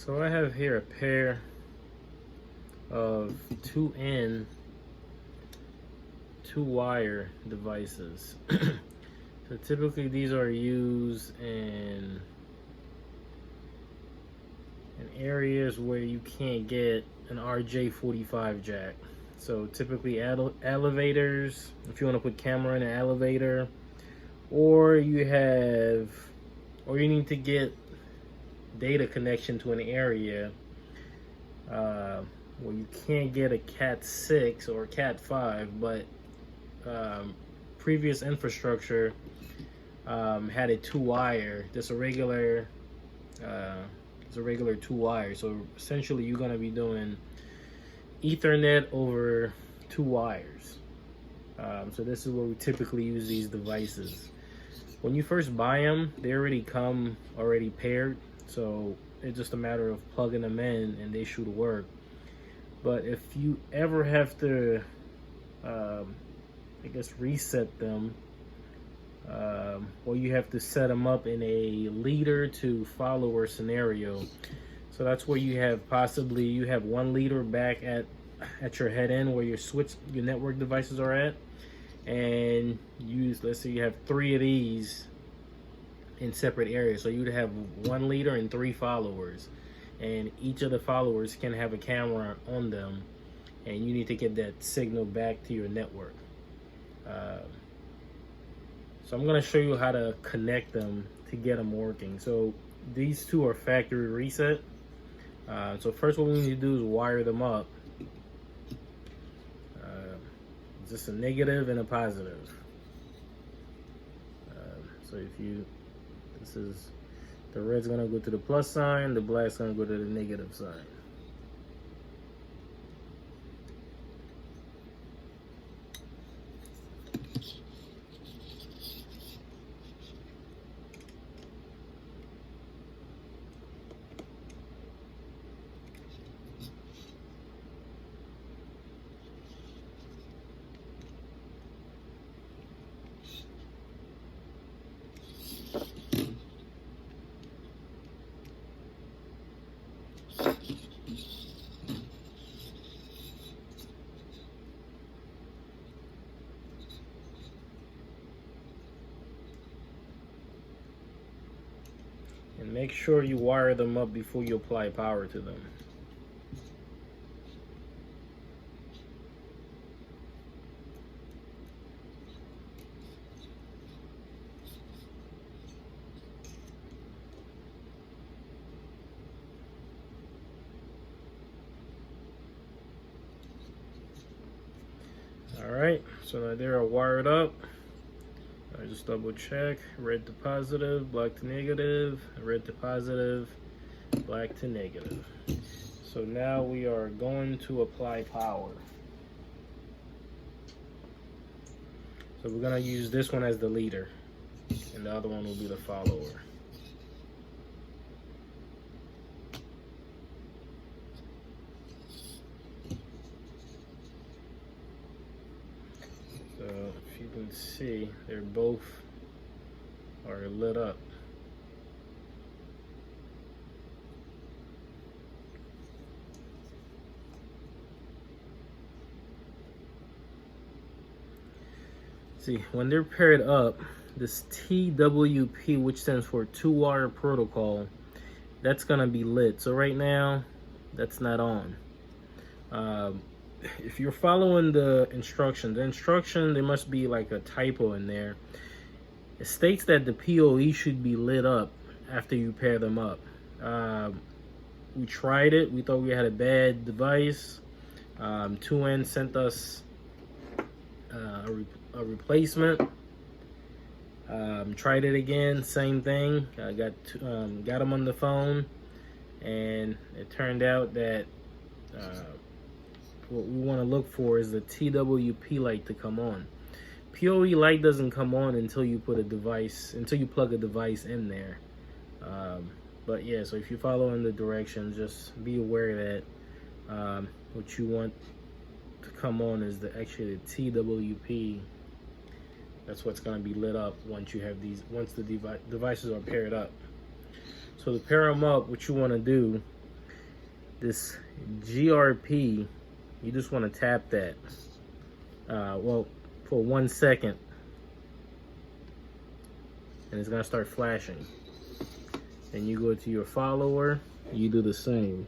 So I have here a pair of 2N 2-wire devices. So typically these are used in areas where you can't get an RJ45 jack. So typically elevators, if you want to put camera in an elevator, or you need to get data connection to an area where you can't get a Cat 6 or Cat 5, but previous infrastructure had a 2-wire. Just a regular 2-wire. So essentially, you're gonna be doing Ethernet over 2 wires. So this is where we typically use these devices. When you first buy them, they already come paired, so it's just a matter of plugging them in and they should work. But if you ever have to, reset them, or you have to set them up in a leader to follower scenario. So that's where you have one leader back at your head end where your network devices are at, and let's say you have 3 of these in separate areas. So you'd have 1 leader and 3 followers, and each of the followers can have a camera on them, and you need to get that signal back to your network. So I'm going to show you how to connect them to get them working. So these two are factory reset. So first what we need to do is wire them up. Just a negative and a positive. So the red's going to go to the plus sign, the black's going to go to the negative sign. And make sure you wire them up before you apply power to them. Alright, so now they're wired up. I just double check, red to positive, black to negative, red to positive, black to negative. So now we are going to apply power. So we're going to use this one as the leader, and the other one will be the follower. So if you can see, they're both are lit up. See, when they're paired up, this TWP, which stands for 2-wire protocol, that's gonna be lit. So right now, that's not on. If you're following the instruction, there must be like a typo in there. It states that the PoE should be lit up after you pair them up. We tried it. We thought we had a bad device. 2N sent us a replacement. Tried it again, same thing. I got them on the phone, and it turned out that what we want to look for is the TWP light to come on. PoE light doesn't come on until you plug a device in there. But yeah, so if you follow in the directions, just be aware that what you want to come on is actually the TWP. That's what's going to be lit up once the devices are paired up. So to pair them up, what you want to do this GRP, you just want to tap that. Well, for 1 second, and it's gonna start flashing. And you go to your follower, you do the same.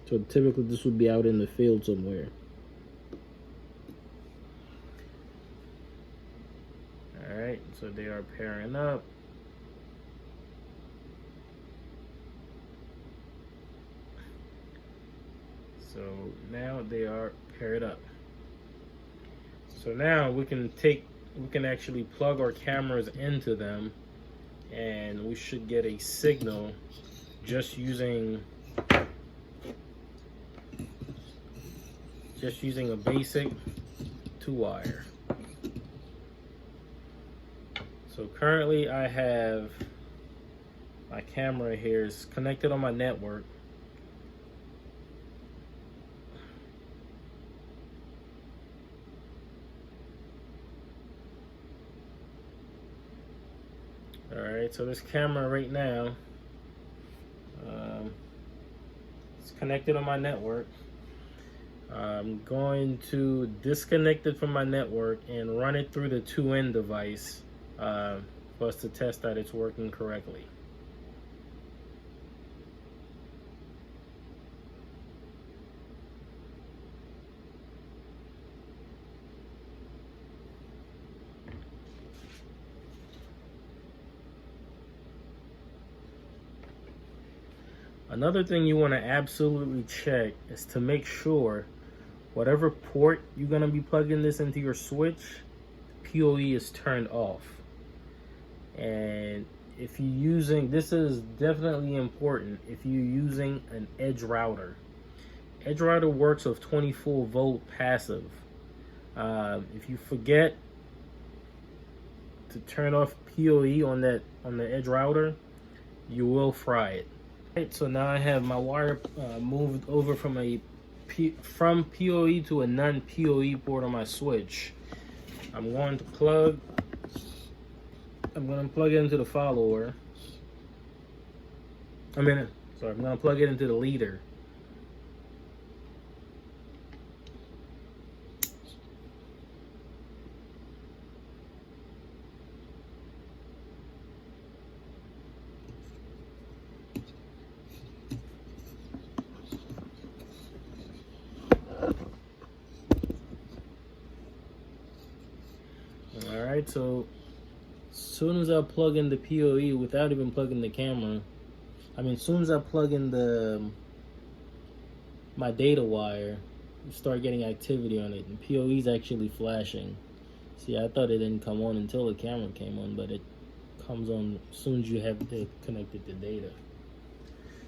So typically this would be out in the field somewhere. All right, so they are pairing up. So now they are paired up. So now we can actually plug our cameras into them, and we should get a signal just using a basic 2-wire. So currently I have my camera here is connected on my network. Alright, so this camera right now, it's connected on my network. I'm going to disconnect it from my network and run it through the 2N device for us to test that it's working correctly. Another thing you want to absolutely check is to make sure whatever port you're going to be plugging this into your switch, PoE is turned off. And if you're using, this is definitely important, if you're using an edge router. Edge router works with 24-volt passive. If you forget to turn off PoE on the edge router, you will fry it. Right, so now I have my wire moved over from PoE to a non-PoE port on my switch. I'm going to plug it into the follower. I'm going to plug it into the leader. Alright, so as soon as I plug in the PoE without even plugging the camera, as soon as I plug in my data wire, you start getting activity on it, and PoE is actually flashing. See, I thought it didn't come on until the camera came on, but it comes on as soon as you have it connected to data.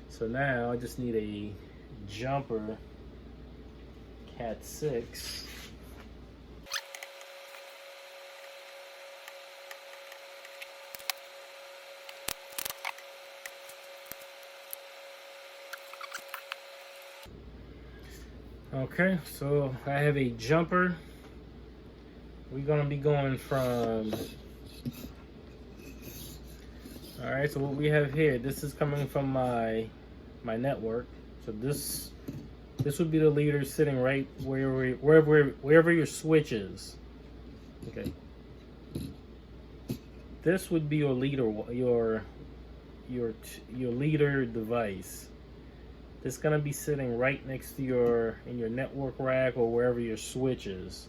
So now I just need a jumper Cat 6. Okay, so I have a jumper. We're gonna be going from, all right, so what we have here, this is coming from my network. So this would be the leader sitting right wherever your switch is. Okay. This would be your leader, your leader device. It's gonna be sitting right next to in your network rack or wherever your switch is.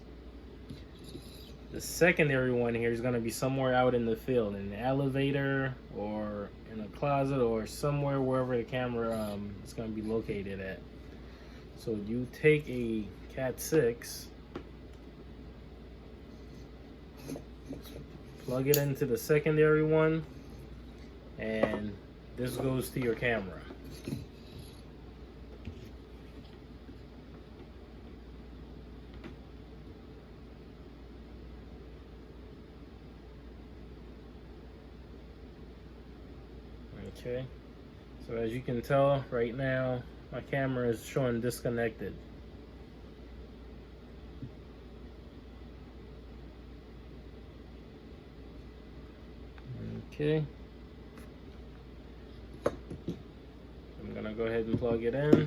The secondary one here is gonna be somewhere out in the field, in the elevator or in a closet or somewhere wherever the camera is gonna be located at. So you take a Cat 6, plug it into the secondary one, and this goes to your camera. Okay, so as you can tell right now, my camera is showing disconnected. Okay, I'm gonna go ahead and plug it in.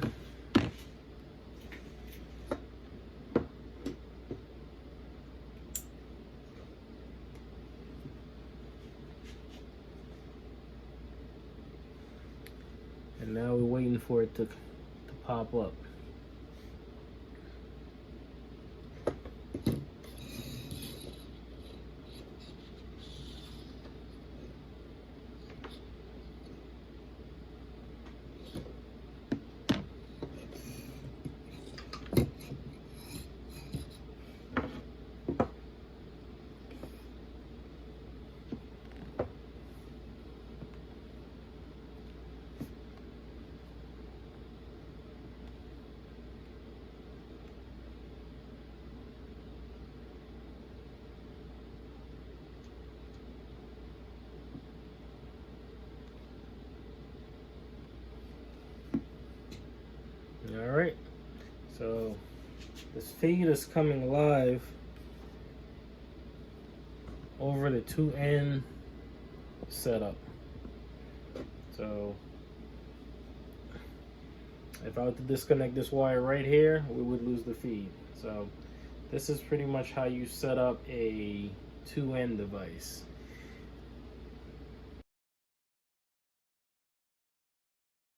And now we're waiting for it to pop up. All right, so this feed is coming live over the 2N setup. So if I were to disconnect this wire right here, we would lose the feed. So this is pretty much how you set up a 2N device.